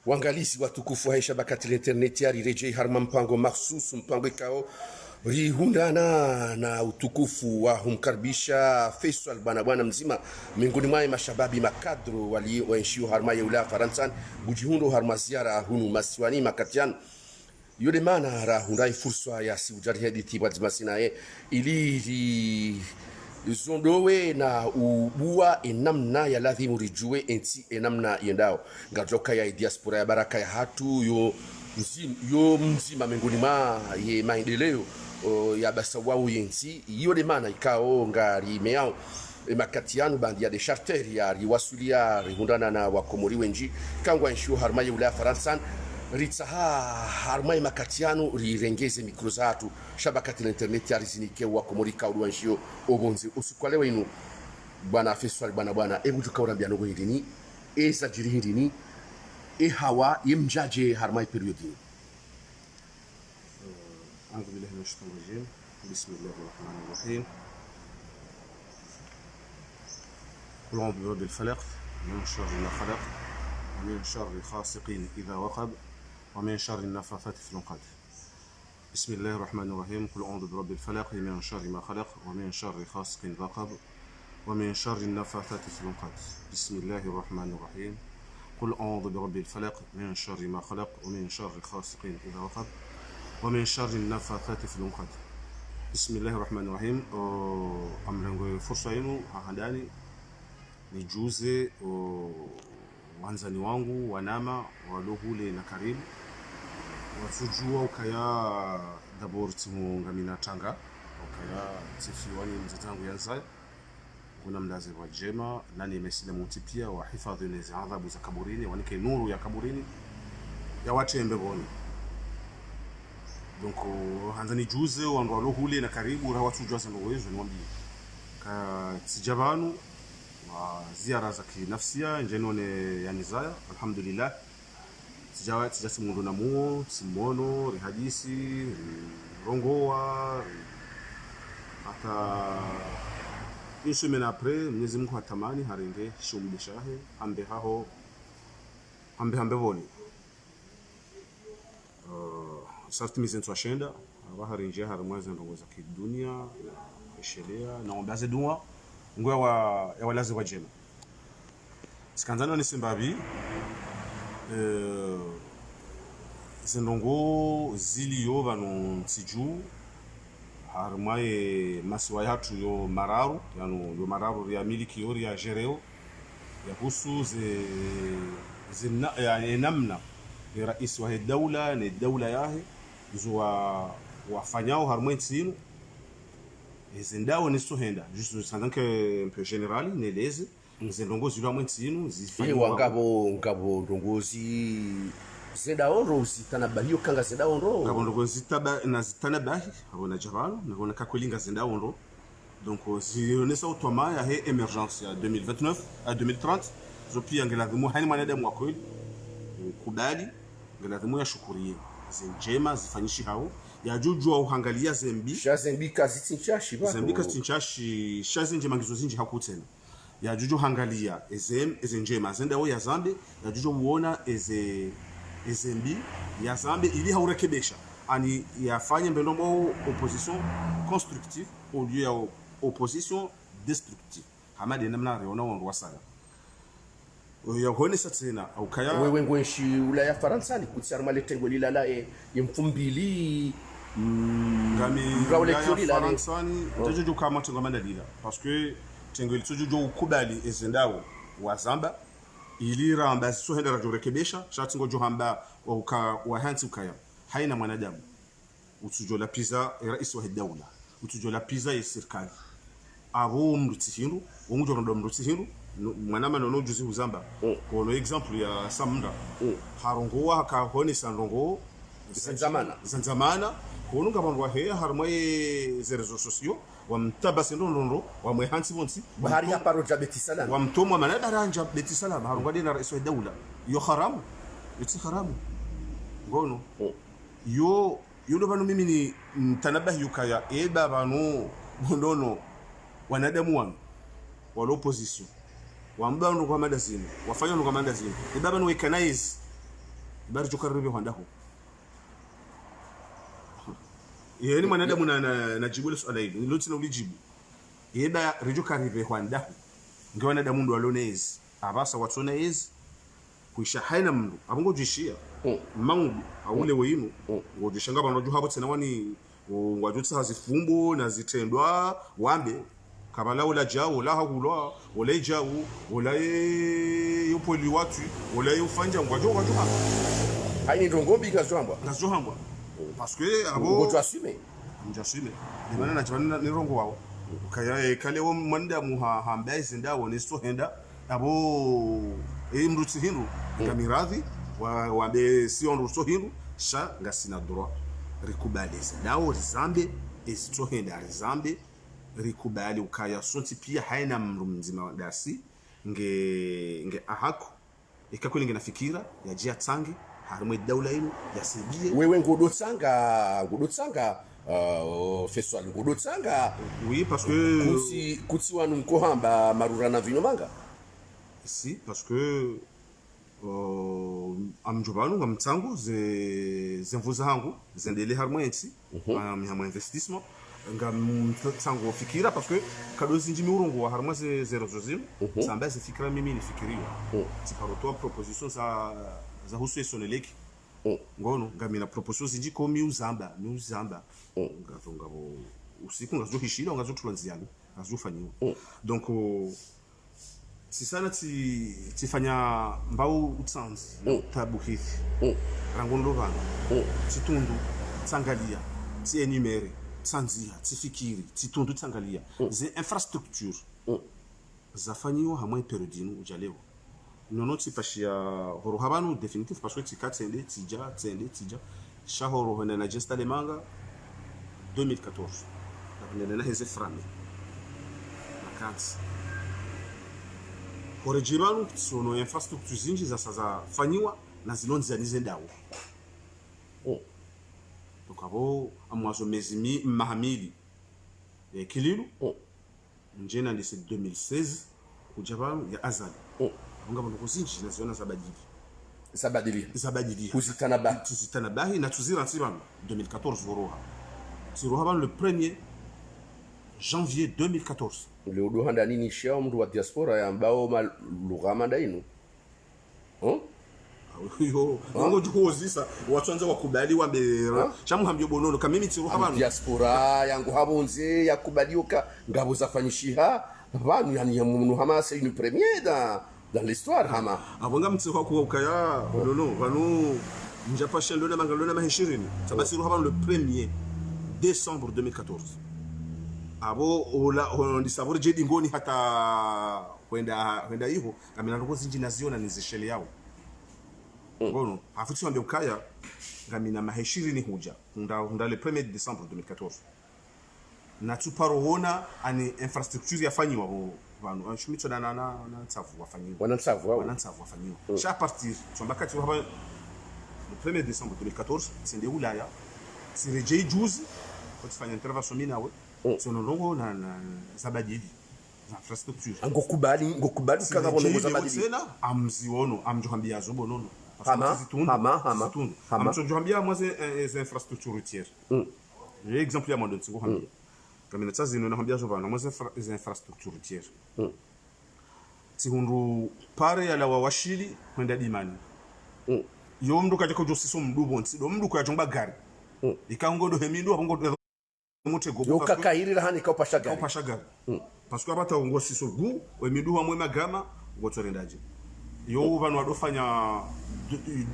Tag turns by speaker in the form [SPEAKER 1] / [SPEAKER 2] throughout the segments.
[SPEAKER 1] Wangalizi watukufu wa shabakati la internet ya rejei harma mpango mahsusu mpango ikao rihundana na utukufu wa humkaribisha Faisal bwana mzima miongoni mwa mashababi makadro wali waishio harma ya ula Faransa bujihundo harma ziara hunu masiwani makatian yule mana rahundai fursa ya siujari hedithi wadzima ili zondowe na ubua enamna ya ladhimu rijue enti enamna yendao ngajoka ya diaspora ya baraka ya hatu yo mzima mengoni ma ye maendeleo ya basa wao yenti yole mana ikao ngari meao makatianu bandi ya de charter ya riwasulia rihundana na wakomori wenji kangwa nshu harma ya ula Faransa ritsaha harmai makatiano rirengeze mikro zatu shabakati la internet ya rizinike wa komorika uruanjio obonzi usikwalewe inu bwana Faisal bwana ebu tukaurambia nogo hidini eza jiri hidini hawa yemjaje harmai periodi
[SPEAKER 2] أعوذ بالله من الشيطان الرجيم بسم الله الرحمن الرحيم قل أعوذ برب الفلق من شر ما خلق ومن شر غاسق إذا وقب ومن شر النفاثات في العقد بسم الله الرحمن الرحيم قل أعوذ برب الفلق من شر ما خلق ومن شر غاسق إذا وقب ومن شر النفاثات في العقد بسم الله الرحمن الرحيم قل أعوذ برب الفلق من شر ما خلق ومن شر غاسق إذا وقب ومن شر النفاثات في العقد بسم الله الرحمن الرحيم amlengo fursa yenu handani nijuze wanzani wangu wanama walohule na karibu wasujua ukaya dabor timu ngamina tanga ukaya tifiwani mzatangu yanzai kuna mlaze wa jema nani imesilamu pia wa hifadhi nezi adhabu za kaburini wanike nuru ya kaburini ya watu embegoni donc hanzani juze walohule na karibu ra watu jua sana uwezo niwambie ka tijabanu ziara za kinafsia njenone yani zaya alhamdulillah tijasi mundu na muo simono rihadisi rongoa hata une semaine après Mwenyezi Mungu hatamani harenge shumbishahe ambe voni sarti mizentu ashenda abaharinje harimwaze ndongo za kidunia eshelea na ombaze dua ngwa ya walazi wa jema sikanzana ni simbabi zindongo ziliyo bano nsiju harmaye maswa yatu yo mararu yo mararu ya miliki yori ya jereo ya husu ya namna ya rais wa dawla ni dawla yahe zuwa wafanyao harmaye tsinu zindao ni sohenda juste sandan que un peu général neleze zindongo zilwa mwentinu
[SPEAKER 1] zifanywa ngabo ndongozi zedaoro zitanabahiyo kanga zedaoro
[SPEAKER 2] ngabo ndongozi na zitanabahi abona jabalo nabona kakolinga zedaoro donc zionesa utoma ya he emergence ya 2029 à 2030 zopia ngeladhimu hani mwanadamu wakweli kubali ngeladhimu ya shukurie zinjema zifanyishi hao ya jujua uhangalia
[SPEAKER 1] zembi kazi tinchashi bako
[SPEAKER 2] zembi kazi tinchashi shazinje mangizo zinje hakutena ya juju hangalia ezenjema zenda ya zambe ya juju uona ezembi ya zambe ili haurekebesha ani yafanye mbendomo opposition constructive au lieu ya opposition destructive hamadi namna reona wandu wasala ya hone satsena au kaya
[SPEAKER 1] wewe ngwenshi ula ya Faransa ni kutsarma letengo lilala yemfumbili
[SPEAKER 2] ngami ya Faransa ni juju kama tengomanda lila parce que tengo ilitujujo ukubali ezendawo wazamba ili ramba sohenda rajorekebesha shatingo johamba wa hanti ukaya haina mwanadamu utujo la pizza rais wa dawla utujo la pizza ya serikali abo mrutihindu wonjo ndo mrutihindu mwanama no juzi uzamba kono example ya samunda harongo haka hone sandongo zanzamana kono ngabantu wa heya harmaye zerezo sosio wamtabasi ndondo wamwe hansi bonsi
[SPEAKER 1] bahari hapa roja betisalam
[SPEAKER 2] wamtomwa manada ranja betisalam harungadi na rais wa dawla yo haramu eti haramu ngono yo ndo bano mimi ni mtanabahi yukaya eba bano ndono wanadamu wangu wa l'opposition wamba ndo kwa madazini wafanya ndo kwa madazini baba no recognize bari jokarebe handaho yani mwanadamu na jibu ile swala hili nilo tsina ulijibu yeba rejo karibe handaho nge wanadamu ndo alonezi abasa watsonezi kuisha haina mndu abongo jishia mangu aule weinu ngojishanga banojo habo tsena wani ngwajutsa zifumbo na zitendwa wambe kabala ula jao la hagulwa wala jao wala yopoli watu wala yofanja ngwajo habo
[SPEAKER 1] haini ndongombi kazohambwa
[SPEAKER 2] parce que abo
[SPEAKER 1] ngoto assume
[SPEAKER 2] njasume dimana na jabana ni rongo wao kaya kale wo manda mu hambe zinda woni sto henda abo mruti hindu ngamiradhi wa be si on sto hindu sha ngasina droit rikubali zindawo rizambe sto henda rizambe rikubali ukaya sonti pia haina mru mzima dasi nge ahako ikakweli nafikira yajia tsangi harumwe daula ino yasibie
[SPEAKER 1] wewe ngudotsanga festival ngudotsanga
[SPEAKER 2] oui parce que
[SPEAKER 1] kutsi wanu nkohamba marurana vino manga
[SPEAKER 2] si parce que amjobanu ngamtsangu zemvuza hangu zendele harumwe nti amhama investissement ngamtsangu fikira parce que kadozi njimi urongo wa harumwe zero zozim samba zifikira mimi nifikiriwa tiparotoa proposition za husu esoneleki ngono ngamina proposition zinji ko miuzamba ngatonga bo usiku ngazohishira ngazotulwanziana ngazofanyiwa donc si sana tifanya mbau utsanzi tabu hithi rangondo bana titundu tsangalia ti enumere tsanzia tifikiri titundu tsangalia ze infrastructure zafanyiwa hamwe periodino ujalewa nono tipashia horo habanu definitif parce que tikatsende tija shahoro hona na gesta le manga 2014 na heze frame vacances hore jibanu sono infrastructure zinji za fanyiwa na zilonzi nizendawo donc abo amwazo mezimi mahamili kililu njena ndise 2016 kujabanu ya azali ngabo nokuzinji naziona zabadili kuzitana bahi na tuzira nsibano 2014 voroha tiroha ban le 1er janvier 2014
[SPEAKER 1] le udoha ndani ni shia mtu wa diaspora ya mbao malugama ndainu
[SPEAKER 2] yo ngo jukozisa watwanza wakubali wa bera chamu hambyo bonono kama mimi tiroha ban
[SPEAKER 1] diaspora yangu habonze yakubaliuka ngabo zafanyishiha banu yani ya munu hama c'est une première dans l'histoire hama
[SPEAKER 2] abonga mtseho ko ukaya nono banu njapa shendona mangalona maheshirini tabasiru haba le 1er décembre 2014 abo ola ondi sabor jedi ngoni hata kwenda hiyo kamina ndoko zinji naziona nizishele yao ngono afuti wambe ukaya ngamina maheshirini huja hunda le 1er décembre 2014 na tuparoona ani infrastructure yafanyiwa bo vanhu anshumitswa na tsavu wafanyiwa wanatsavu wafanyiwa cha partir twambaka tu haba le 1er décembre 2014 sende ulaya sirejei juzi kufanya intervention minawe sono longo na zabadili za infrastructure
[SPEAKER 1] ngokubali kaza bono zabadili
[SPEAKER 2] tena amziono amjohambia zobo nono
[SPEAKER 1] hama
[SPEAKER 2] amjohambia mwaze infrastructure routière exemple ya mondo tsingo hambia kamina tsazino na hambia zoba na mwaze infrastructure routière tihundu pare ya la washili kwenda dimani yo mndu kaje ko josiso mdubo ntsido mndu kwa jomba gari ikangodo hemindu abongo mutego
[SPEAKER 1] yo kakairira hani ka upasha gari
[SPEAKER 2] parce que abata ngo siso gu wemindu hamwe magama ngotorendaje yo vanhu adofanya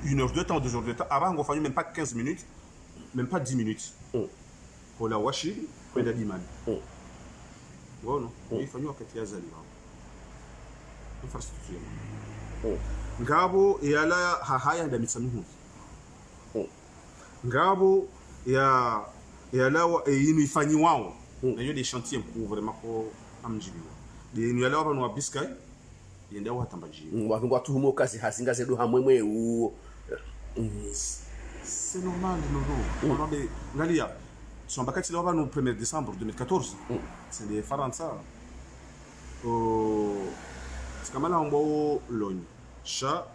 [SPEAKER 2] 1 heure de temps 2 heures de temps abango fanyu même pas 15 minutes même pas 10 minutes pour la washili kwenda dimani ngono ifanywa kati ya zali infrastructure ngabo yala hahaya ndamitsamuhu ngabo ya lawa yinu ifanyiwao na yo des chantiers pour vraiment ko amjibiwa de yinu yala abantu wa Biscay yenda watambaji
[SPEAKER 1] watu ngwatuhumo kazi hasinga zedu hamwemwe u
[SPEAKER 2] c'est normal no on de ngalia sombaka tilo abantu 1er décembre 2014 c'est des faransa kamala mbo lonyi sha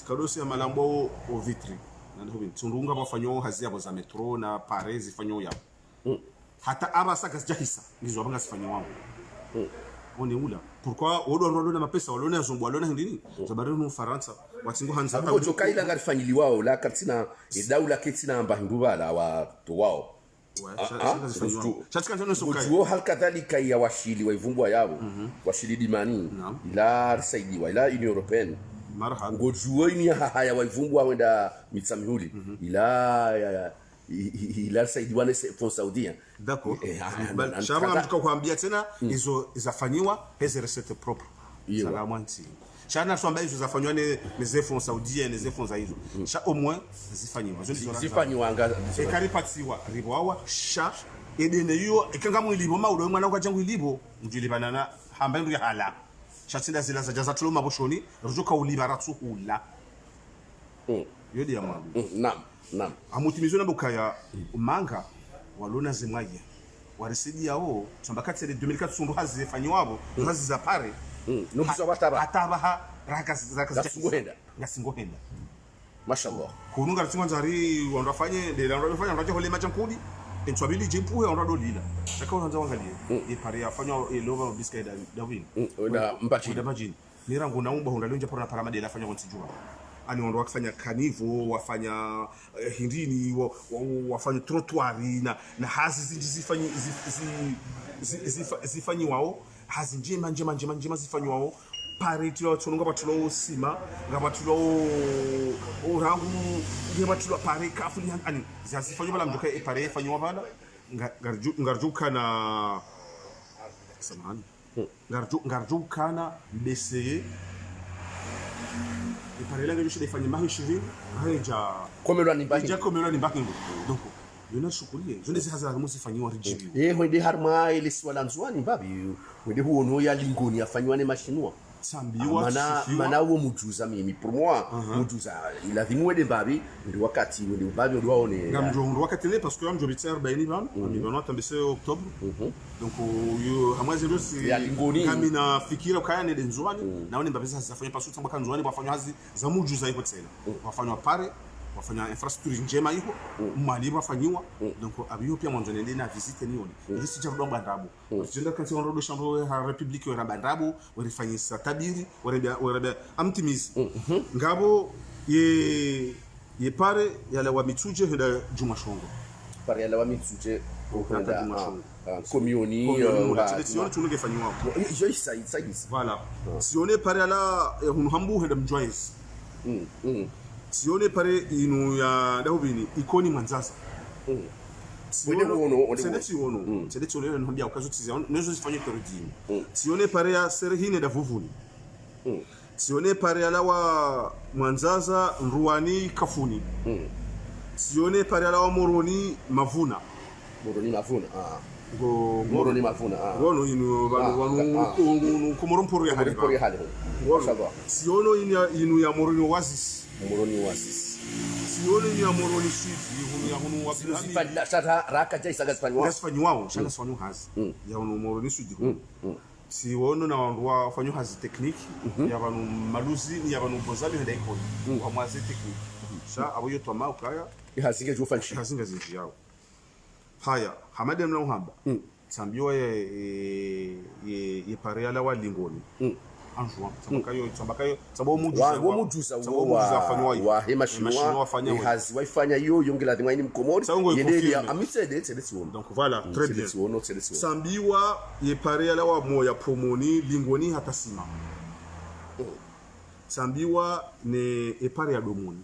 [SPEAKER 2] Kadosi ya malambo o vitri. Na ndio tundunga bafanyo hazi yabo za metro na Paris zifanyo yabo. Hata abasa kasijahisa ngizo abanga sifanyo wangu. On est où là? Pourquoi on na mapesa walona zombo walona ndini? Zabari no Faransa watingo hanza
[SPEAKER 1] ta. Ko kaila ngarifanyili wao la katina daula ketina mbahindubala wa to wao. Ujuo hal kadhalika ya washili wa ivumbwa yao washili dimani ila saidiwa ila Union Européenne
[SPEAKER 2] marhaba
[SPEAKER 1] ujuo ni haya wa ivumbwa wenda mitsamihuli ila saidiwa na fond saudien.
[SPEAKER 2] D'accord. Shaba mtuka kuambia tena hizo zafanywa hizo recette propre salamu nti shana swamba hizo zafanywa ne fonds saudien ne fonds za hizo sha au moins
[SPEAKER 1] zifanywa anga
[SPEAKER 2] ekaripatiwa ribowa sha edene yo ekanga mu ilibo maudo mwana kwa jangu ilibo njilibana na hamba ndu hala sha tsinda zila za jaza tulo maboshoni rujuka ulibara tsuhula yodi ya mwabu
[SPEAKER 1] nam
[SPEAKER 2] amutimizo na bukaya manga walona zemwaye warisidi yao tsambakati 2004 sundu hazi fanywa hazi za pare
[SPEAKER 1] no bisa bataba
[SPEAKER 2] atabaha raka
[SPEAKER 1] ngasingohenda mashallah
[SPEAKER 2] kununga tsinganzari wandafanye de wandafanya wndaje hole machankudi entswabili jimpuhe wandadolila saka wanza wangalie ipare yafanywa elova biska da win
[SPEAKER 1] oda
[SPEAKER 2] mbachini nirangu naumba hundalonja pora paramade la fanya wonsijua ani wando wakifanya kanivo wafanya hindini wafanya trottoiri na hazi zifanyi wao hazi njema zifanyi wao pare tilo tununga batulo sima ngabatulo orangu ngabatulo pare kafuli ani zifanyi bala mdoka pare yafanyi wabala ngarjuka na samani ngarjuka na BCE ipare langu yoshida ifanye mahi 20 haja
[SPEAKER 1] komelwa ni
[SPEAKER 2] baki donc yona shukulie zone zihaza musi fanyiwa rijibi
[SPEAKER 1] mwende harma ile swala nzwani babi mwende huo no ya lingoni afanywa ne machinwa
[SPEAKER 2] sambiwa
[SPEAKER 1] mana uo mujuza mimi pour moi mujuza ila dhimwede babi ndio wakati ndio babi ndio waone
[SPEAKER 2] ngamjo wakati le parce que ngamjo bitser bayini ban mi bana tambese octobre donc yo hamwazi ndio si kama na fikira kaya ne nzwani naone mbabisa zafanya pasu tsamba nzwani bafanywa hazi za mujuza iko tsela bafanywa pare wafanya infrastructure njema hiyo mali bafanywa donc abiyo pia mwanzo nende na visite nione ili sija kudonga ndabu tunda kansi ndo chambre ha republique wa bandabu warifanyisa tabiri warada amtimizi ngabo ye pare yala wa mituje heda juma shongo
[SPEAKER 1] pare yala wa mituje heda komioni
[SPEAKER 2] sio tunge fanywa
[SPEAKER 1] jo sai
[SPEAKER 2] voilà sione pare yala hambu heda mjoyes sione pare inu ya dahubini ikoni manzasa sedeti ono ndia ukazo tizia nezo zifanye toridi sione pare ya serehine da vuvuni sione pare ya lawa manzaza nruani kafuni sione pare ya lawa moroni mavuna
[SPEAKER 1] moroni mavuna
[SPEAKER 2] gono inu banu komoromporo ya hali siono inu ya moroni wazis sione ni amoroni sidi ya hunu wabili
[SPEAKER 1] fanya sasa raka jaisa
[SPEAKER 2] gasfanywa shana sfanyu hazi ya hunu moroni sidi sione na wanwa fanyu hazi technique ya banu maluzi ya banu bozali henda iko kwa mwazi technique sha abo yoto ma ukaya
[SPEAKER 1] hazinge jufanshi
[SPEAKER 2] hazinge zinji yao haya hamade mna uhamba sambiwa ye pare ala walingoni anjwa sabakayo sabo
[SPEAKER 1] mujuza wa hemashinoa hazi waifanya hiyo yongela dhimwa ni mkomori yendeli amisede tsedesiwono
[SPEAKER 2] donc voilà très bien sambiwa ye pare ala wa moya promoni lingoni hata sima sambiwa ne e pare ya domoni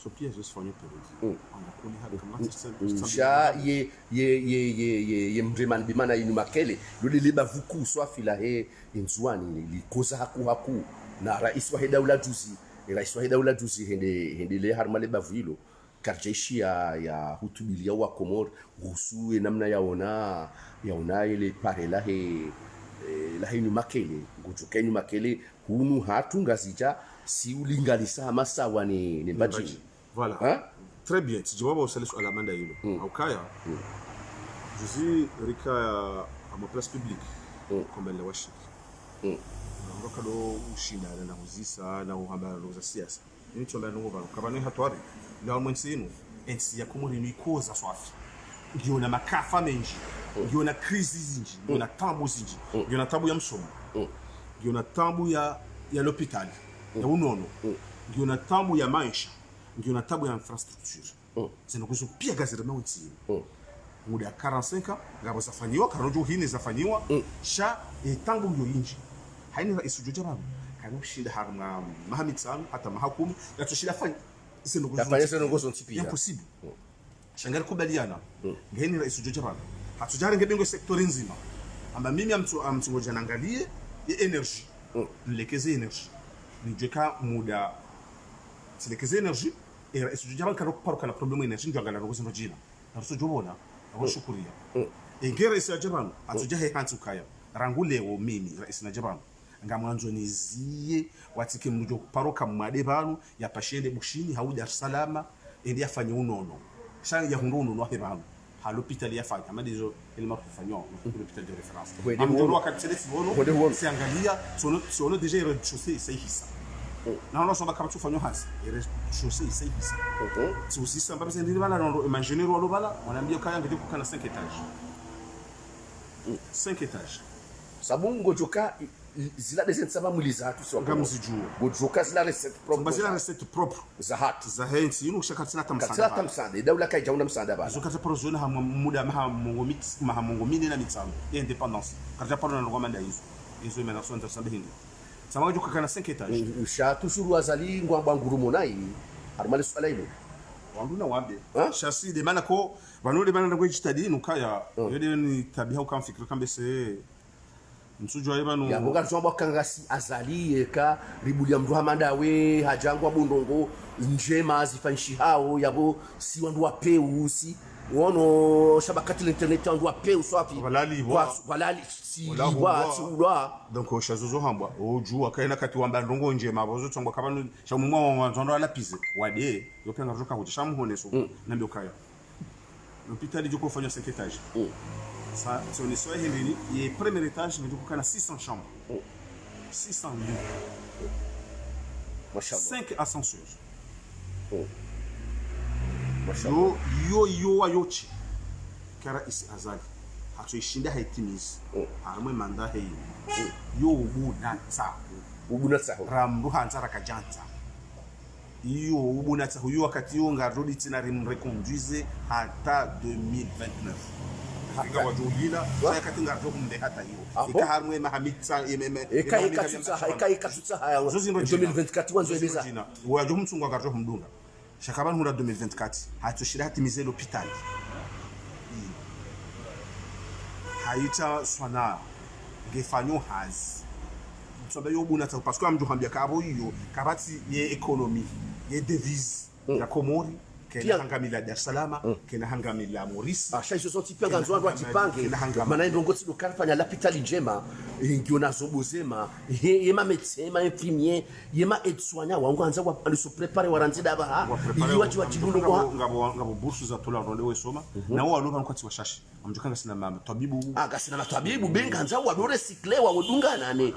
[SPEAKER 2] so pia je soigner perodi on a connu
[SPEAKER 1] sha ye mreman bimana inu makele lodi liba vuku swafila he inzwani likoza haku na rais wa daula juzi hende le harma le bavilo karjeshi ya hutubilia wa Komor gusu namna yaona ile pare la inu makele ngutuka inu makele hunu hatunga zija si ulingalisa masawa ni mbaji.
[SPEAKER 2] Voilà. Hein? Très bien. Tu vois, on s'allait sur la manda yilo. Aukaya. Je suis Rika à ma place publique. Comme elle le washi. rokado ushinda na huzisa na uhamba za siasa ni chomba nungu kabani hatwari ndio mwensinu ensi ya kumuri ni koza swafi ndio na makafa menji ndio na crisis zinji ndio na tambo zinji ndio na tambo ya msomo ndio na tambo ya l'hôpital ya unono ndio na tambo ya maisha ndio na tambo ya infrastructure zinakuzo pia gazeta mwensinu muda 45 ngabo zafanyiwa karojo hine zafanyiwa sha etango yo inji haini rais ujojaba kana ushinda harma Mohamed Salum hata mahakumu yatoshida fanya
[SPEAKER 1] senogozo ntipia
[SPEAKER 2] impossible shangari kubaliana ngeni rais ujojaba hatujari ngebengo sektori nzima amba mimi amtungoja naangalie ya energy nilekeze energy nijeka muda silekeze energy rais ujojaba kana kuparuka na problemu energy ndio angala ngozo njina naruso jobona abashukuria engera isi ajabano atujahe hantu kaya rangulewo mimi rais na jabano ngamwanzo niziye watike mrujo paroka mwade banu ya pashende bushini hau Dar es Salaam endi yafanye unono shanga ya hundu unono wahe banu ha l'hôpital yafanya amadizo elima kufanywa l'hôpital de référence amjoro wakati bono siangalia sono déjà rez-de-chaussée saihisa na ono soba kama tufanywa hasi rez-de-chaussée saihisa si usisa mbabe ndini bana no ingénieur walo bala wanaambia kaya ngiti kukana 5 étages 5 étages
[SPEAKER 1] sabungo joka zila descente saba muliza tu so
[SPEAKER 2] ngamzijuo
[SPEAKER 1] gojoka zila recette propre
[SPEAKER 2] bazila recette propre
[SPEAKER 1] za hat
[SPEAKER 2] za hensi inu shaka tsina
[SPEAKER 1] katsila tamsande dawla kai jauna msanda ba
[SPEAKER 2] zoka projet ha muda maha mongo mini na mitsambo indépendance kaja parona no ngomanda izo imena so ntasambe hindi sama joka kana 5 étages
[SPEAKER 1] sha toujours azali ngwamba ngurumo nai armali swala hilo
[SPEAKER 2] wanduna wabe chassis de manako banode banana ngo chitadi nukaya yode ni tabia ukamfikira kambe se msujwa ibanu
[SPEAKER 1] ya bonga tsomba kangasi azali eka ribulia mndu hamandawe hajangwa bundongo njema azifanshi hao yabo si wandu wapeusi wono shabakati internet wandu wapeusi wapi walali si wa
[SPEAKER 2] donc shazuzo hambwa oju akaina kati wamba ndongo njema bozo tsongwa kabanu shamumwa wanzondo alapize wade yopenga roka kuti shamuhoneso nambe ukaya l'hôpital du kofanya 5 étages ça on est sur Heleni et premier étage mais du coup 600 chambres 600 lits
[SPEAKER 1] machallah
[SPEAKER 2] 5 ascenseurs
[SPEAKER 1] machallah
[SPEAKER 2] yo ayochi kara isi azali hato ishinda haitimizi amwe manda hei yo ubuna tsaho ramru hanzara kajanta iyo ubuna tsaho yo wakati yo ngarodi tina reconduise hata 2029 haka wajulila saya katinga roko mde hata hiyo ikaharmwe mahamitsa
[SPEAKER 1] ikatutsa haya 2024 wanzo eleza
[SPEAKER 2] wajo mtsungwa garoko mdunga shakaban hura 2024 hatoshira hatimize l'hôpital haita swana gefanyo haz msobe yobuna tsa parce que amjo hambia kabo hiyo kabati ye economy ye devise ya Komori kena hangamila Dar es Salaam kena hangamila Maurice
[SPEAKER 1] asha iso soti pia ganzo ndo atipange maana ndongo tsi dokafanya l'hôpital njema ngiona zobozema yema médecin ma infirmier yema aide-soignant wangu anza wa aliso préparer waranzida ba iyo wati wachibundo kwa
[SPEAKER 2] ngabo bourse za tola ronde wesoma na wao aloba nkwati washashi amjukanga sina mama tabibu
[SPEAKER 1] gasina na tabibu benga anza wa do recycler wa odungana ne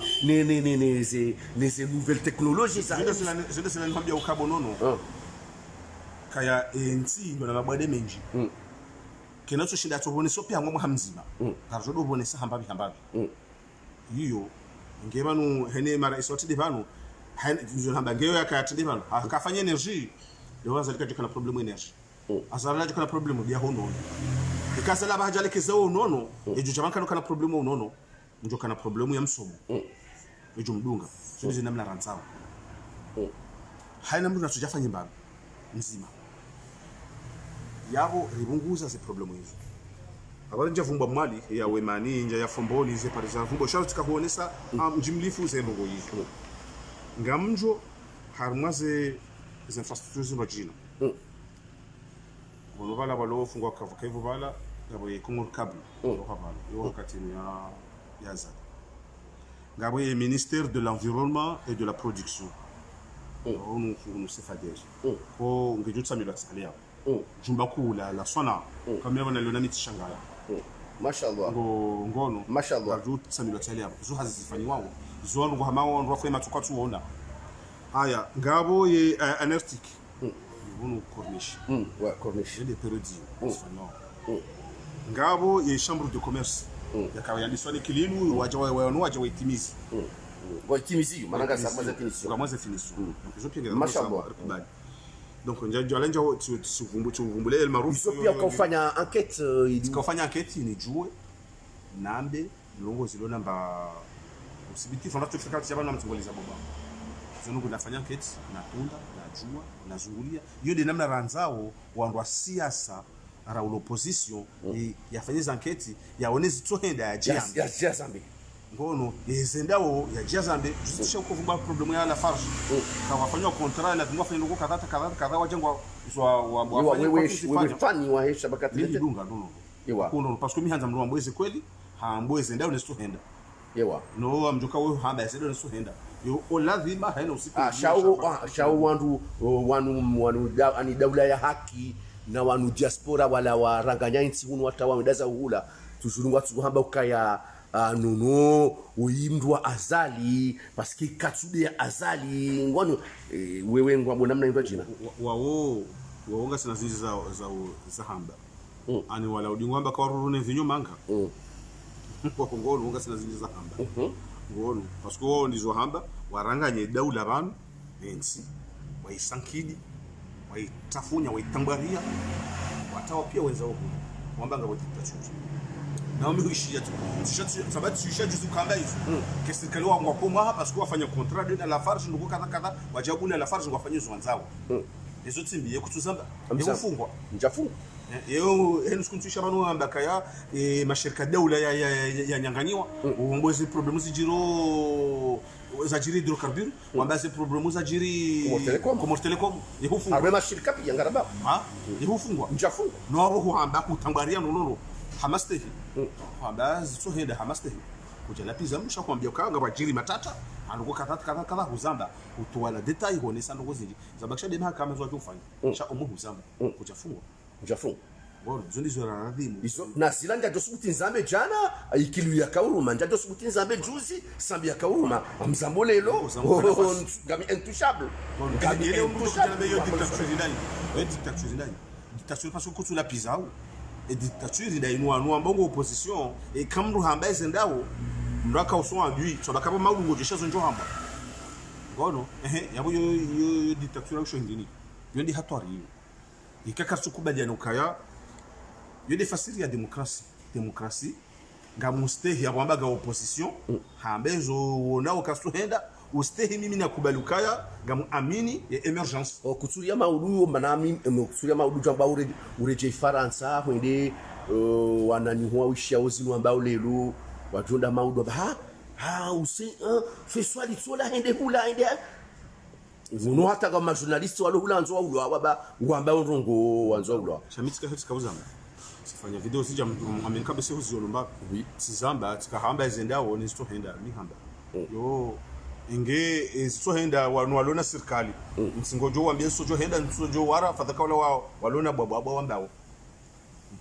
[SPEAKER 1] ces nouvelles technologies ça
[SPEAKER 2] je sina nambia ukabo nono kaya enti ngona mabwade menji kenacho shinda tobone so pya ngomwe hamzima karjo do bone sa hambabi iyo ngebanu hene mara isoti de banu nzo hamba ngeyo yakati de banu akafanya energy leo azalika jikana problem energy azalika jikana problem bya hono ikasala bahajale kezao nono ejo jamanka kana problem unono njo kana problem ya msomo ejo mdunga so zina mna ranzao haina mtu natujafanya mbaba mzima yabo ribunguza ze problemu hizo abari njavumba mwali ya wemani nja ya fomboni ze pariza vumbo sharo tikahuonesa mjimlifu ze ndongo hizo ngamjo harmaze ze infrastructures n'ojina wono bala balo fungwa kavakevo bala yabo yekumur kablu okabala yo wakati ya za ngabo ye ministère de l'environnement et de la production on se fadège ko ngejutsa milo tsalia jumba kula la sona kama yabona leo nami tshangala
[SPEAKER 1] mashallah
[SPEAKER 2] ngono
[SPEAKER 1] mashallah
[SPEAKER 2] ngejutsa milo tsalia zo hazifanywa zonu ngo hama ndo afema tukatuona haya ngabo ye anarctic bunu corniche
[SPEAKER 1] ouais corniche
[SPEAKER 2] des pérodies espagnol ngabo ye chambre de commerce yakawa liswali kilinu waje waitimizi
[SPEAKER 1] waitimizi mananga sa maza finition
[SPEAKER 2] donc je pia ngaba donc ndio alenja tuvumbule el maarufu
[SPEAKER 1] sio pia kufanya enquête
[SPEAKER 2] ni jue nambe longo zilo namba usibiti fona tufika kwa sababu namtongoleza baba zono kunafanya enquête na tunda na jua na zungulia hiyo ndio namna ranzao wandu wa siasa ara l'opposition yafanyeza enquête yaonezi tsohenda ya
[SPEAKER 1] Zambi
[SPEAKER 2] ngono yezendao ya Jazambe justisha kuvumba problemu ya la farge kawafanywa contrat na tumwafanya ndoko kadha wajengwa
[SPEAKER 1] wewe fani wa hesha bakati
[SPEAKER 2] lete dunga no
[SPEAKER 1] ewa
[SPEAKER 2] kuno parce que mi hanza mlo ambweze kweli hambweze ndao nesto henda
[SPEAKER 1] ewa
[SPEAKER 2] no amjuka wewe hamba yasedo nesto henda yo oladhima haina usiku
[SPEAKER 1] shao wanu ani daula ya haki na wanu diaspora wala waranganya insi hunu watawa medaza uhula tujurungwa tuhamba ukaya nono uimdwa azali paske katsude ya azali ngwano wewe ngwabo namna ndo jina
[SPEAKER 2] waonga sana zizi za hamba ani wala udingwamba kwa rurune vinyo manga kwa ngono unga sana zizi za hamba ngono paske wao ndizo hamba waranganye daula banu ensi waisankidi waitafunya waitambaria watawa pia wenzao wambanga watitachuza na umeuishia tu sababu tuishajuzu kamba hizo kesikali wangu kwa hapa siku wafanya contrat de la farge ndoko kadha wajabu na la farge ngwafanya zo wanzao hizo timbi yekutuzamba yefungwa
[SPEAKER 1] njafungwa
[SPEAKER 2] yeo henu siku tuisha banu ambaka ya mashirika daula ya nyanganiwa uongozi problemu zijiro za jiri hydrocarbure wambaze problemu za jiri Commerce Telecom yefungwa
[SPEAKER 1] arbe mashirika pia ngaraba
[SPEAKER 2] yefungwa
[SPEAKER 1] njafungwa
[SPEAKER 2] no abo huamba kutambaria nono hamastehi hamba zitohenda hamastehi kujala pizza musha kwambia kanga bajiri matata anuko kadha huzamba utwala detail honesa ndo zindi zabakisha dema kama zo kufanya sha omu huzamba kujafungwa bora zondi zo radhimu
[SPEAKER 1] izo na silanja dosubuti nzambe jana ikilu ya kauruma nja dosubuti nzambe juzi sambi ya kauruma amzambo lelo ngami intouchable
[SPEAKER 2] ngami ile mtu kujana yo dictature ndani dictature parce que kutula pizza et dictature ndainua mbongo opposition et kamru hamba ezendao ndaka uswa ndui so bakaba maulungo jeshazo njo hamba ngono yabo yo dictature usho ndini yondi hatwari ikakatsu kubajana ukaya yode fasiri ya demokrasi ngamustehi yabambaga opposition hambezo wonao kastuhenda ustehi mimi nakubalukaya ngamuamini ya emergence
[SPEAKER 1] kuturia maudu manami kuturia maudu jamba ureje Faransa wende wananyuwa wishia ozinu ambao lelo wajonda maudu use feswali tsola hende hula hende uno hata kama journalist walo hula anzo walo baba ngwamba urongo wanzo walo
[SPEAKER 2] shamitska hetka uzama sifanya video sija Amerika bese uziyolomba sizamba tikahamba ezendao nesto henda mi hamba yo inge ezohenda walona serikali msingojo wambie sojo henda nsojo wara fadhaka wala walona bwabwa wambao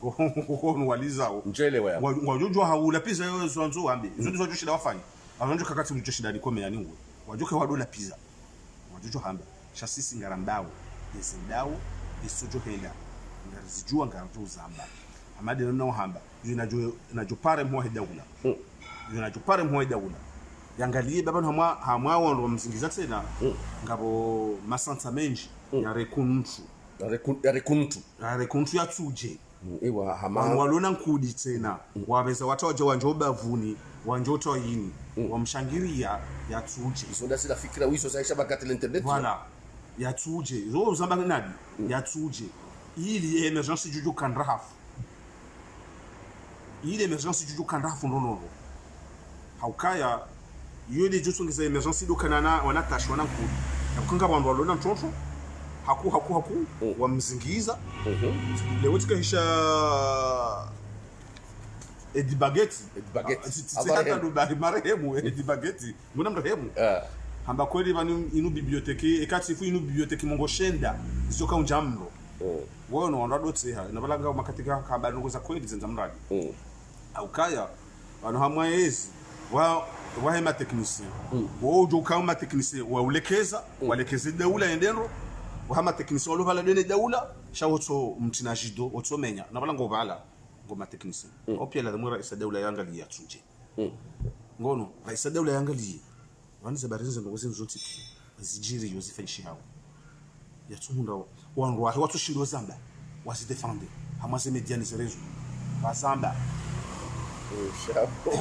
[SPEAKER 2] ngo walizao
[SPEAKER 1] njelewa ya
[SPEAKER 2] wajojo haula pizza yo zonzo wambe zojo zojo shida wafanya ajonjo kakati mjo shida ni kome yani ngo wajoke wadola pizza wajojo hamba shasisi ngarambao ezendao esojo henda ngarizijua ngarjo zamba amade no hamba yinajo pare mwa hedawula yinajo pare mwa hedawula yangalie baba hamwa wando msingiza tena ngabo masanta menji ya rekuntu ya tuje
[SPEAKER 1] ewa hama
[SPEAKER 2] walona nkudi tena wabeza watawaje wanjoba vuni wanjoto yini wamshangiria ya tuje
[SPEAKER 1] sonda sila fikira wiso saisha bakati internet
[SPEAKER 2] voilà ya tuje zo zamba nadi ya tuje ili emergence juju kandrahafu ili emergence juju kandrahafu ndono haukaya yodi jusungisa emergence do kanana wanatashi wanankudi yakanga bantu walona mtoto haku wamzingiza leo tikahisha edibageti hata ndo bari marehemu edibageti ngona mrehemu hamba kweli banu inu biblioteki ekati fu inu biblioteki mongoshenda zizoka unjamlo wono wandado tseha nabalanga makatika kaba ngoza kweli zenza mradi aukaya banu hamwaezi wa wahema technicien wojo kama technicien waulekeza walekeze daula endero wahama technicien walo vala dene daula shawotso mtina jido wotso menya na vala ngovala ngoma technicien opia la mwira isa daula yangali ya tsunje ngono isa daula yangali waniza bariza ngozi nzoti zijiri yozifanyishi hawo ya tsunda wanru watu shindo zamba wazidefende hamaze mediani zerezo bazamba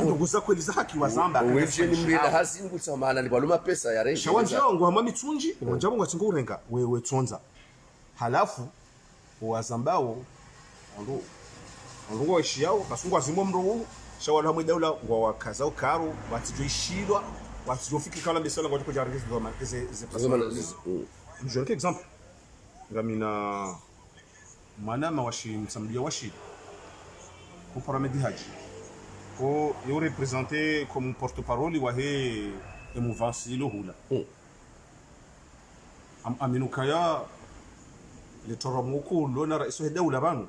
[SPEAKER 2] nduguza kweli za haki wa zamba
[SPEAKER 1] wewe ni mrenda hasi ngutsamana ni baluma pesa ya rengi
[SPEAKER 2] shawanje ngo hama mitsunji njabo ngatingo urenga wewe tsonza halafu wa zambao ndo washiyao kasungwa zimwe mro shawala hamwe daula ngo wakazao karo watijishidwa watijofiki kala mbesala ngo kuja regezi ndo markeze je exemple ngamina manama washi msamdia washi ko paramedi haji ko yo représenter comme porte-parole wa he mouvance lo hula aminu kaya le toromuko lona raiso he daula banu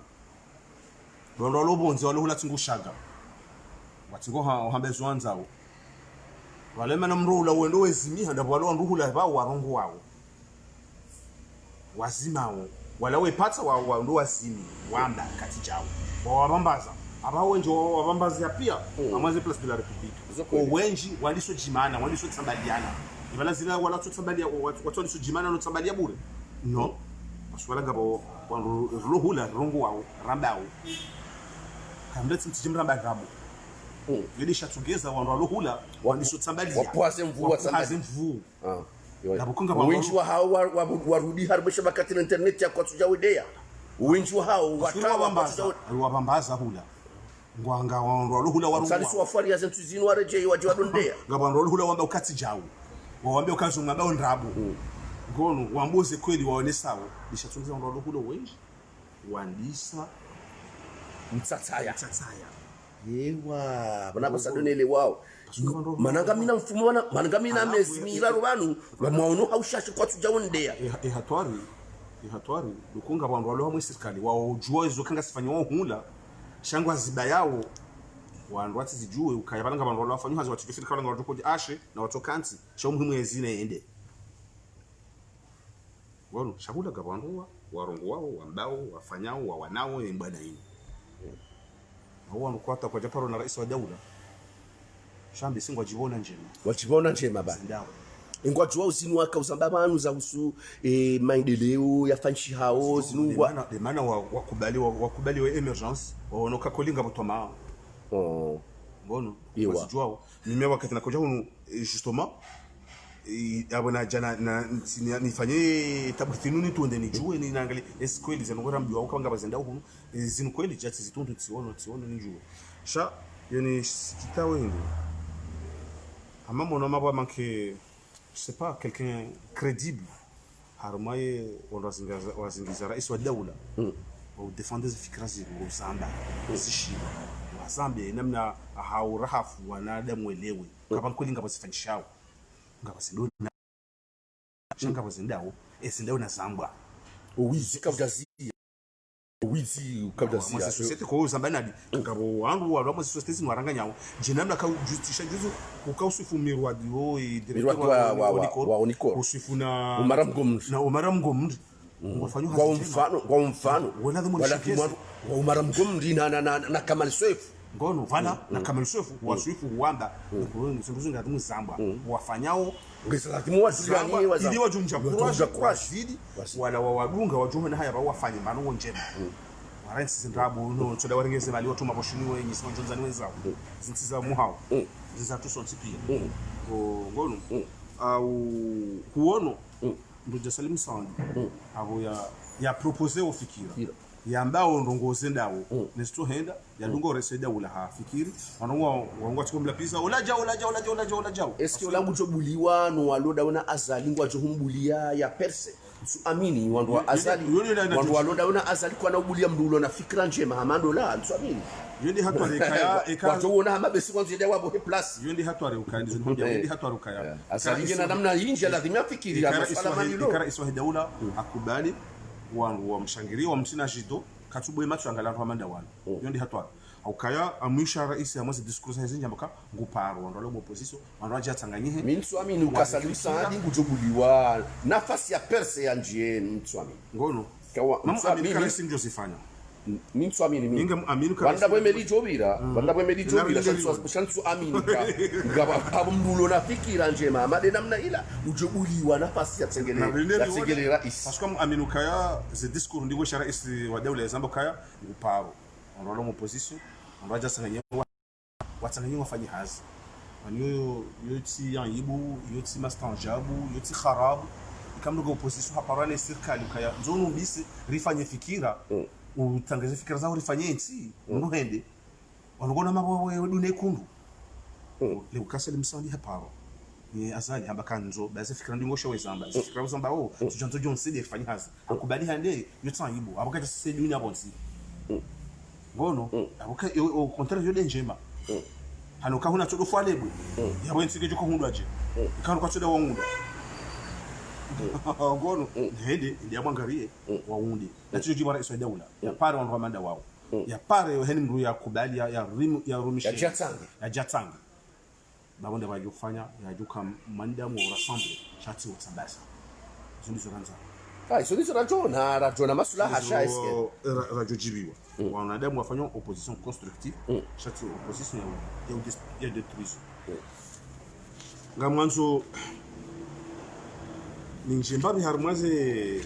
[SPEAKER 2] lo bonzi walo hula tungushaga watingo hambe zwanzao wale mana mrula wendo wezimiha ndabo walo nduhula ba warongo wao wazimao wala wepatsa wa ndo wasimi wamba kati jao wabambaza abawo njo wabambaza pia amaze place de la république wenji waliso jimana waliso tsambaliana ibala zina wala tsambalia watu waliso jimana no tsambalia bure no baswala ngabo wanro hula rongo wao rambao kamletsi mtijimramba ngabo yedisha tugeza wanro hula waliso tsambalia
[SPEAKER 1] wapoaze mvua
[SPEAKER 2] tsambalia
[SPEAKER 1] nabukunga wengi wa hao warudi harbisha bakati na internet ya kwatu jawidea wengi wa hao
[SPEAKER 2] wabambaza hula ngwanga wanro hula waru
[SPEAKER 1] salisu wafari ya zentu zinu wareje waje wadondea
[SPEAKER 2] ngabandro hula wamba ukati jawu wawambia ukazo ngaba ndrabu ngono wamboze kweli waone sawa bishatunza wanro hula wengi wandisa
[SPEAKER 1] mtsatsaya yewa bana basadonele wao mananga mina mfumo wana mananga mina mezimira rubanu bamwaono haushashi kwatu jawondea
[SPEAKER 2] ihatwari lukunga bantu walo hamwe serikali wao jua izo kanga sifanya wao hula shangwa ziba yao wandu wati zijue ukayabanga bantu walo afanywa hazo watu kifika kanga watu koji ashe na watu kanti sha muhimu yazine ende wano shakula gabandu warongo wao wambao wafanyao wawanao embana hii hao kwata kwa japaro na rais wa daula shambi singwa jibona njema
[SPEAKER 1] ba ingwa jua usinu waka usamba banu za usu maendeleo ya fanchi hao zinungwa
[SPEAKER 2] de maana wakubali wa emergence waonoka kolinga botoma bono wasijwao mimi wakati nakoja huno justement abona jana na nifanye tabutinuni tuende nijue ni naangalia eskweli zanongora mjua ukanga bazenda huno zinu kweli jati zitundu tsiona nijue sha yani kitawe ndo ama mon maba manque je sais pas quelqu'un crédible harmaye wazingiza rais wa daula au défendre fikra zile uzamba zishi wazambe namna hao rahafu wanadamu elewe kama kweli ngabasifanyishao ngabasindo shanga bazindao esindao na zamba
[SPEAKER 1] uwizi kabjazi ukabjazi
[SPEAKER 2] société ko uzamba nadi ngabo wangu wa société zinwaranganyao jinamna ka justisha juzu ukausifumirwa dio
[SPEAKER 1] directeur wa Onikor
[SPEAKER 2] usifuna
[SPEAKER 1] umaramgomri
[SPEAKER 2] ngofanywa
[SPEAKER 1] kwa mfano wala kimwatu wa umaramgomri na Kamal Seif
[SPEAKER 2] ngono vala na Kamal Seif wa Swifu Rwanda ngo simbuzo ngati Zambia wafanyao
[SPEAKER 1] ngesalatimu wazirani
[SPEAKER 2] wazamba ili wajunja kurashidi wala wawadunga wajume na haya ba wafanye manu njema warensi zindrabu no tsoda warengeze mali watuma boshiniwe nyisimo jonzani wenzao zintsiza muhao zizatu sonti pia ngono au huono ndoja Salim Sandi abo ya proposer ofikira yambao ndongoze ndawo nesto henda yadungo reseda ula hafikiri wanongwa chikomla pisa olaja
[SPEAKER 1] eske olangu jobuliwa no waloda wana azali ngwa johumbulia ya perse su amini wandu azali wandu waloda wana azali kwa na ubulia mdulo na fikra njema amando la su amini
[SPEAKER 2] yendi hatware kaya
[SPEAKER 1] watu wona hama besi kwanza ndio wabo plus
[SPEAKER 2] yendi hatware ukandi zinhoja yendi hatware kaya
[SPEAKER 1] azali na namna yinja lazima afikiri ya masuala manilo
[SPEAKER 2] ikara iswa daula akubali wandu wa mshangirio wa msina jido katubu macho angalantu amanda wana yondi hatware aukaya amwisha rais amaze discours hizi njambaka nguparo ndo lo opposition ndo ajatanganyihe
[SPEAKER 1] Mintswami ukasalisa hadi kujobuliwa nafasi ya perse ya njie Mintswami
[SPEAKER 2] ngono
[SPEAKER 1] mama
[SPEAKER 2] amini simjosifanya
[SPEAKER 1] Mintswami ni
[SPEAKER 2] minga amini
[SPEAKER 1] banda bwemeli jobira shansu aminika ngaba abumdulo na fikira njema amade namna ila ujobuliwa nafasi ya tsengele rais
[SPEAKER 2] parce que amini kaya ze discours ndigo shara isi wa dawla zambo kaya nguparo ndo lo opposition ndo ajatanganyihe watanganyihe wafanye hazi waniyo yoti yanyibu yoti mastanjabu yoti kharabu ikamnuga opposition haparane serikali kaya nzono mbisi rifanye fikira utangaze fikira zao rifanye nti unohende wanogona mabo dune kundu le ukasele msandi haparo ni azali habakanzo baze fikira ndingo showe zamba fikira zamba tujanzo jonsi de rifanye hazi akubali hande yoti yanyibu abakata se dunia bonsi ngono abuka au contraire yo njema hano kahuna todo fwalebwe yabo nsike joko hundu aje ikano kwa toda wangunda ngono hede ndi amwangarie waundi na chijo jibara iso daula ya pare wanwa manda wao ya pare yo heni mru ya kubali ya rumishi ya jatanga babonde baje kufanya ya juka manda mu rassemble chati utsambasa zundizo ranza
[SPEAKER 1] iso ndizo rajona masulaha shaiske
[SPEAKER 2] radio jibiwa wanadamu wafanya opposition constructive chati opposition ya détruise ngamwanzo ninjembabi harmaze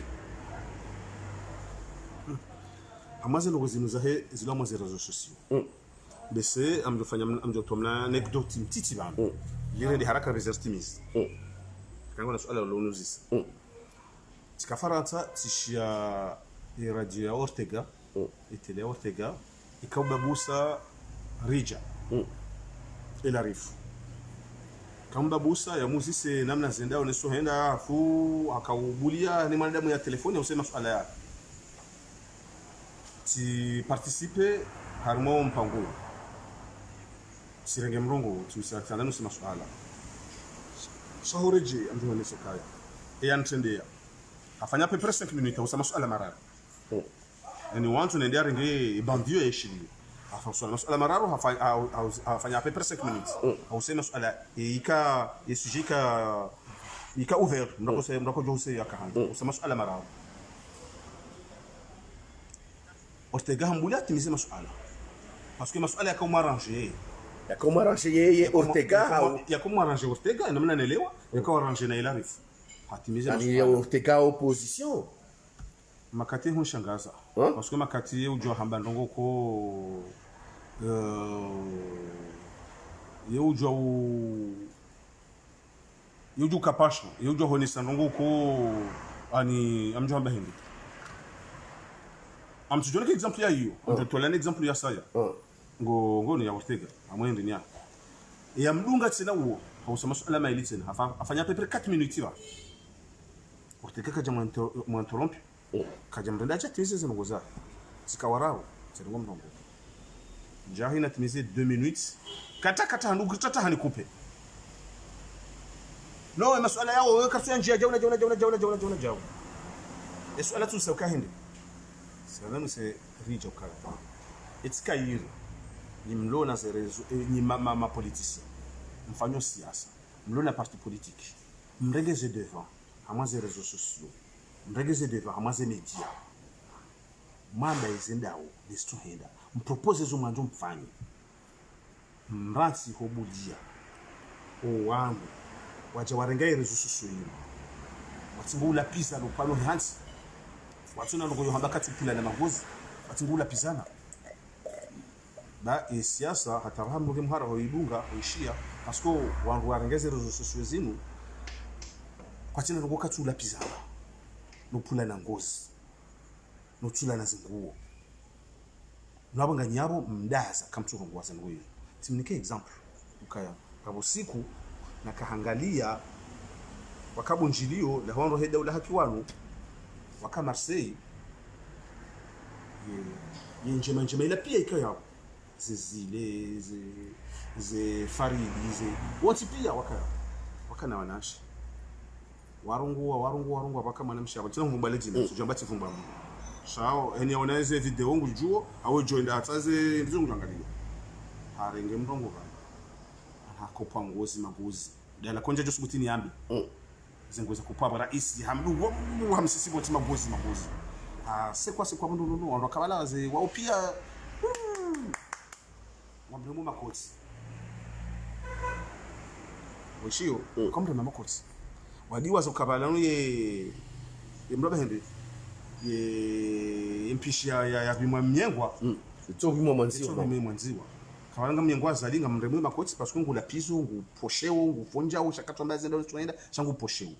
[SPEAKER 2] logo zinuzahe zilamo ze réseaux sociaux bese amjotomna anecdote mtiti bana lire di haraka resertimis kango na swala lonuzis tikafaranta tishia radio ya Ortega itele Ortega ikababusa rija ila rifu kamba busa ya muzise namna zenda oneso henda fu akaubulia ni manadamu ya telefoni usema swala ya ti participer harmo mpango sirenge mrongo tusatana nusema swala shahoreje amjuma nesokaya yantendea afanya peu près 5 minutes usema swala marara yani wantu nendea renge bandio yeshili afanya swala mararo afanya peu près 5 minutes usema swala ika sujet ika ouvert ndako jose yakahanda usema swala mararo Ortega hambulia timize maswala parce que maswala yako arranger
[SPEAKER 1] yeye Ortega
[SPEAKER 2] yako arranger Ortega namna naelewa yako arranger na ila rifu hatimize maswala
[SPEAKER 1] ya Ortega opposition
[SPEAKER 2] makati hunshangaza parce que makati ujua hamba ndongo ko ujua kapasha ujua honesa ndongo ko ani amjua hamba hindi amtujona ke exemple ya hiyo mtotolana exemple ya saya ngo ni ya Ortega amwende nya ya mdunga tena huo hausema swala maili tena afanya peu près 4 minutes ba Ortega kaja m'interrompe kaja mrenda acha tese zinogoza sikawarao zero mrongo jahina timize 2 minutes kata ndugu tata hanikupe no maswala yao wewe kasuya njia jauna swala tu sauka hindi sana se rija ukala etikairi ni mlona ze rezo ni mama politicien mfanyo siasa mlona parti politique mregeze devant amaze réseaux sociaux mregeze devant amaze media manda izendao listuhenda mpropose zo mwanzo mfanye mransi hobudia wangu waje warengaye réseaux sociaux watsingula pisa lo palo hansi watuna ngoyo hamba kati pila na magozi watingula pizana ba siasa hatafahamu ngi mhara hoibunga hoishia pasko wangu warengeze rezo sosio zinu kwa tina ngo katula pizana no pula na ngozi no tula na zinguo nabanga nyabo mdaza kamturo ngwaza ngoyi timnike example ukaya kabo siku na kahangalia wakabo njilio la hondo heda ula hakiwanu waka Marseille njema ila pia ikaya zile ze faridi wote pia waka na wanashi warungu waka manamsha batina mumbaleji na sujamba tifumba shao eni oneze video ngujua awe joinda ataze ndizo ngangalia harenge mrongo kana hakopa ngozi magozi dala konja jo subutini yambi zengoza kupaba rais hamdu wa hamsisi boti magozi sekwa mundu no ndo kabala ze wao pia wamremu makoti wishio kombe na makoti wadiwa zo kabala no ye mroba hende ye impishia ya bimwa mnyengwa
[SPEAKER 1] to bimwa
[SPEAKER 2] mwanziwa kabanga mnyengwa zalinga mremu makoti parce que ngula pizo nguposhewo ngufonja shakatomba zendo tunaenda changu poshewo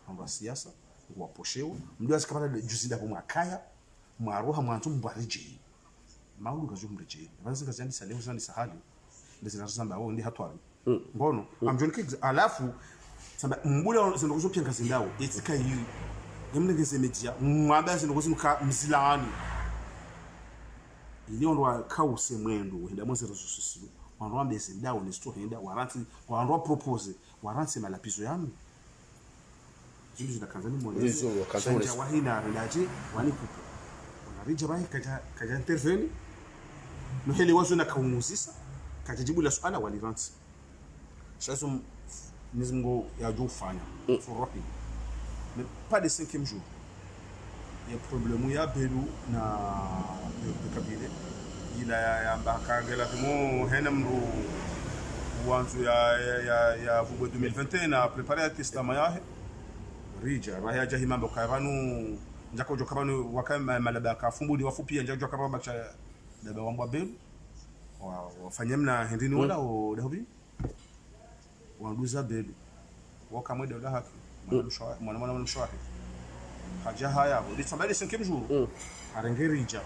[SPEAKER 2] amba siasa ngwa poshewo mdu asikabala juzinda kwa mwakaya mwaroha mwantu mbwarije maulu kazo mreje bazi kazandi saleo zani sahali ndizina zamba wao ndi hatwari ngono amjonike alafu samba mbula zendo kuzopia ngazindao etika yiri ngemlengeze media mwaba zendo kuzimuka mzilani ili ondwa kause mwendo henda mwanzo sosisilu wanwa mbese ndao ni sto henda waranti wanwa propose waranti malapizo yanu jindu zinakanzani mwanzo wakazani wahina ndaje wanikupa rija bai kaja intervene no hele wazo na kaumuzisa kajibu la swala waliranti shazo nizungo ya jufanya forohi mais pas de 5e jour il y a problème ya Belu na kabile ila ya mbakangela mo hena mru wanzu ya vugo 2021 na préparer testament ya rija raya jahimamba kavanu njako jo kabanu wakama malaba kafumbuli wafupi njako kababa bacha daba wambwa Belu wafanyemna hendini wala o dahobi wanduza Belu wakamwe dola haki mwana mshwahi haja haya litambali 5e jour arengerija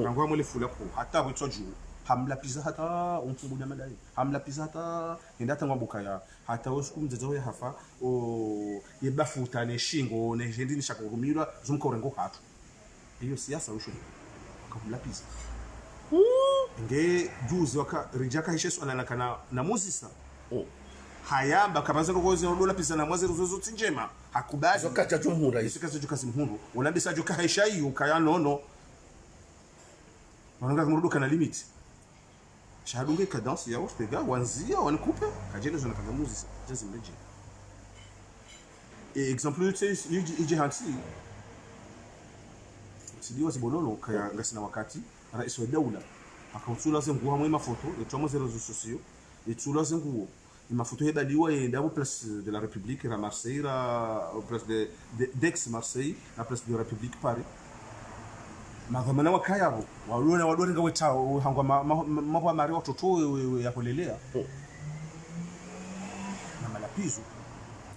[SPEAKER 2] rangwa mwele fula ko hata witoju hamla pizza hata umfubu na madai hamla pizza hata ndata ngwabuka ya hata usiku mzezo ya hafa o yebafuta ne shingo ne hendini shakurumira zumko rengo hatu hiyo siasa usho akamla pizza nge juzi waka rijaka hishesu analakana na muzisa hayamba kabaza ngozi ndola pizza na mwazi ruzo tinjema hakubali
[SPEAKER 1] zokata jumhura
[SPEAKER 2] isikaza jukasi mhundu ulambisa joka haishayi ukaya nono wananga kumruduka na limit shahadunge cadence ya ofega wanzia wanikupe kajele zona kaza muzisa jazi mreje exemple ije hansi sidiwa sibololo kaya ngasina wakati rais wa daula akautula zengu hamwe mafoto etwamo zero sosio etula zengu mafoto hebaliwa yenda au place de la République à Marseille au place d'ex Marseille la place de la République Paris magomana wakayabo walona wadorenga weta hangwa mabwa mari watoto ya kulelea na malapizo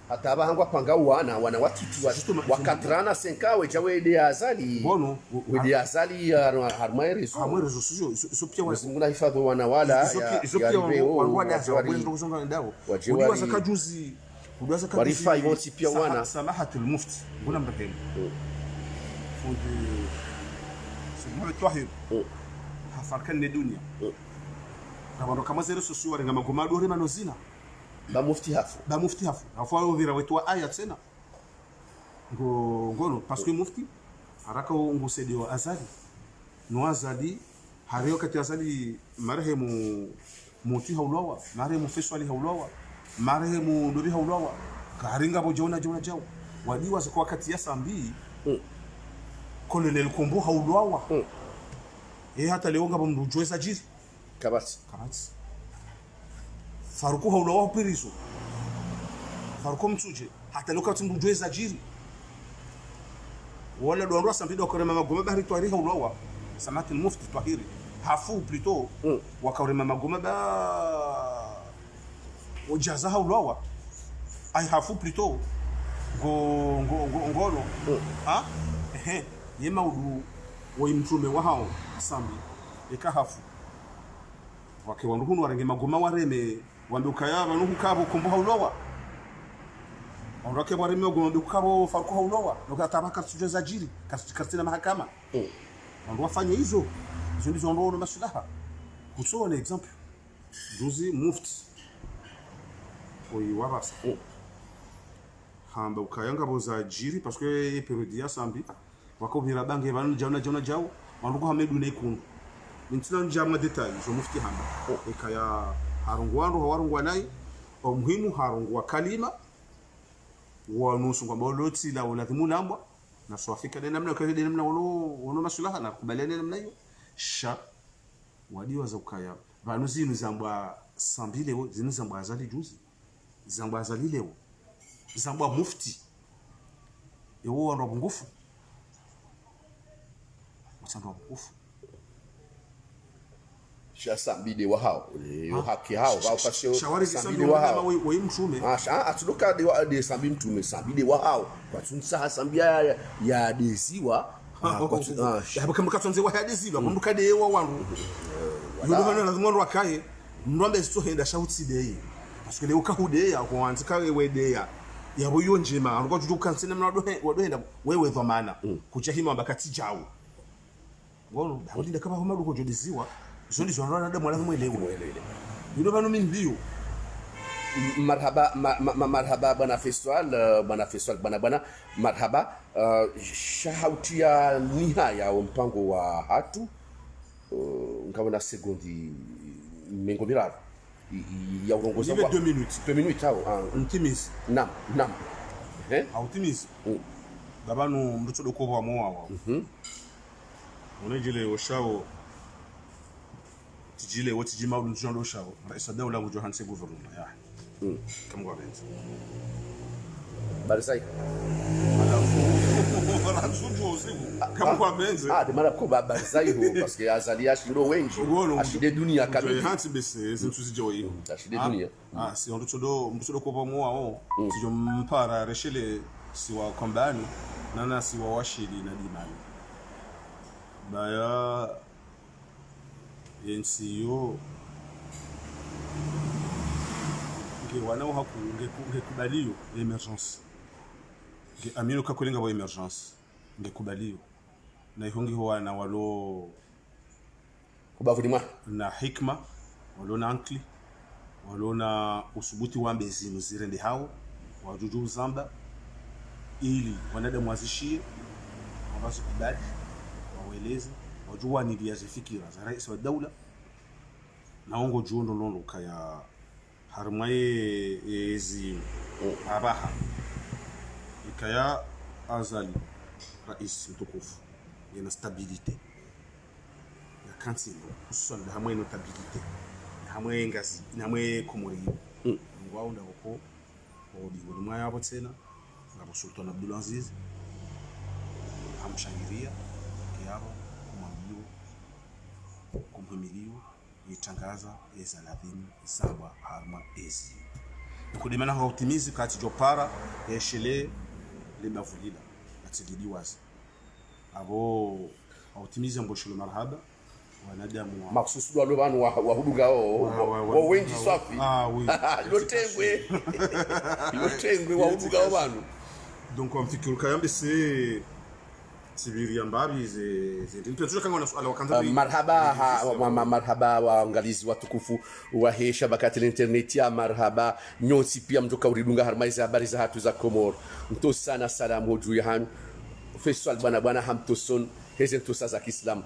[SPEAKER 1] hata abahangwa panga wana watiti wakatrana 5 we jawe de azali
[SPEAKER 2] bono
[SPEAKER 1] we de azali harmaire
[SPEAKER 2] sosio sopia
[SPEAKER 1] wasinguna hifadhi wana wala
[SPEAKER 2] sopia wala wabwendo kuzonga ndao uliwa zakajuzi
[SPEAKER 1] warifa ivonti pia wana
[SPEAKER 2] samahatul mufti nguna mrehemu fundi sumwe twahir hafarkan dunia kama kama zero sosio warenga magomado rema nozina
[SPEAKER 1] ba mufti hafu
[SPEAKER 2] afwa vira wetu aya tena ngono parce que mufti haraka ngusaidiwa azali no azali hariyo kati azali marehemu muti haulawa marehemu feswali haulawa marehemu ndori haulawa karinga bo jona jao wadiwa za wakati ya sambi kolonel kombo haulawa hata leo ngabo mrujweza jiri
[SPEAKER 1] kabati
[SPEAKER 2] faruku haulawa pirizo faruku mtuje hata leo kati mrujweza jiri wala doandwa sambido korema magoma bahari twari haulawa samati mufti twahiri hafu plutôt wakarema magoma ba wajaza haulawa ai hafu plutôt ngolo yema udu woimtume wa hao sambi ekahafu wake wanduhunu warenge magoma wareme wambukaya banuhu kabo kumbuha ulowa ondake wareme magoma bukabo farko ulowa nokatabaka tujeza jiri katika mahakama ndo wafanye hizo ndizo ndo maslaha kusoma example juzi mufti oyiwabasa hamba ukayanga boza jiri parce que periode ya sambi wakobira bange banu jauna jau malugo hamedu ne kundu mintina njama detail jo mufti hamba ekaya harungwando hawarungwa nai muhimu harungwa kalima wa nusu kwa boloti la lazima lambwa na swafika de namna kaje de namna wono masulaha na kubaliana namna hiyo sha wadiwa za ukaya banu zinu zambwa sambile wo zinu zambwa azali juzi zambwa azali leo zambwa mufti ewo wana bungufu wasambwa bungufu
[SPEAKER 1] sha sambide wa hao yo haki hao wao pasio
[SPEAKER 2] shawari sambide wa hao wa mtume
[SPEAKER 1] atudoka de sambi mtume sambide wa hao kwa tunsa sambia ya desiwa
[SPEAKER 2] ya kama katonze wa desiwa kumbuka de wa wangu yudo hana lazima ndo akaye ndwambe sito henda shauti de parce que le ukahude ya kwa antika we de ya boyo njema alikuwa jujuka nsene mnado henda wewe dhamana kucha hima bakati jao ngono ndinda kama homa ruko jodiziwa zondi zonana nda mwana mwelewe yudo bano mimi ndio
[SPEAKER 1] marhaba bwana Faisal bwana marhaba shahautia nihaya mpango wa hatu ngabona sekondi mengo miraro ya urongozi wa
[SPEAKER 2] 2 minutes
[SPEAKER 1] hao
[SPEAKER 2] untimis
[SPEAKER 1] nam
[SPEAKER 2] autimis babanu mruto doko wa mowa unejile oshao tijile woti jima unjondo oshao raisa dawla ngo Johanse gouvernement ya kam go benz
[SPEAKER 1] barisai
[SPEAKER 2] kama kwa benz
[SPEAKER 1] de mara ko barisai ho parce que azalia shiro wengi ashide dunia
[SPEAKER 2] kabisa hanti bese zintuzi joyi
[SPEAKER 1] ashide dunia
[SPEAKER 2] si on mruto ko mowa tijo mpara reshele siwa kombani nana siwa washidi na dimani baya NCO nge wana haku nge kubaliyo emergence nge amino kakolinga wa emergence nge kubaliyo na ihongi huwa na walo
[SPEAKER 1] kubavudimwa
[SPEAKER 2] na hikma walo na ankli walo na usubuti wa mbezi muzirende hao wajuju zamba ili wanadamu wazishie wabazo kubali waweleze wajua ni dia zifikira za rais wa dawla naongo juondo londo kaya harmaye ezi abaha ikaya azali rais mtukufu yana stabilite ya kansilo hususan da hamwe no stabilite hamwe ngazi namwe komori ngwao ndako odi ngoma yabo tena ngabo Sultan Abdul Aziz amshangiria kiabo kumhimiliwa yitangaza ezaladhimu sawa harma ezi nikudimana ha utimizi kati jopara yeshele limavulila atididiwazi abo utimizi mboshelo marhaba wanadamu
[SPEAKER 1] maksusu do banu wa hudugao wa wengi safi lotengwe wa hudugao banu
[SPEAKER 2] donc on fikuru kayambe se Sibiria mbabi tunataka kama swala wakanza
[SPEAKER 1] marhaba waangalizi watukufu wa Hesha bakati internet ya marhaba nyoti pia mtoka uridunga harmaiza habari za hatu za Komoro mto sana salamu juu ya han Faisal bwana hamtoson hezen to za Kiislamu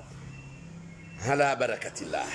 [SPEAKER 1] ala barakatillah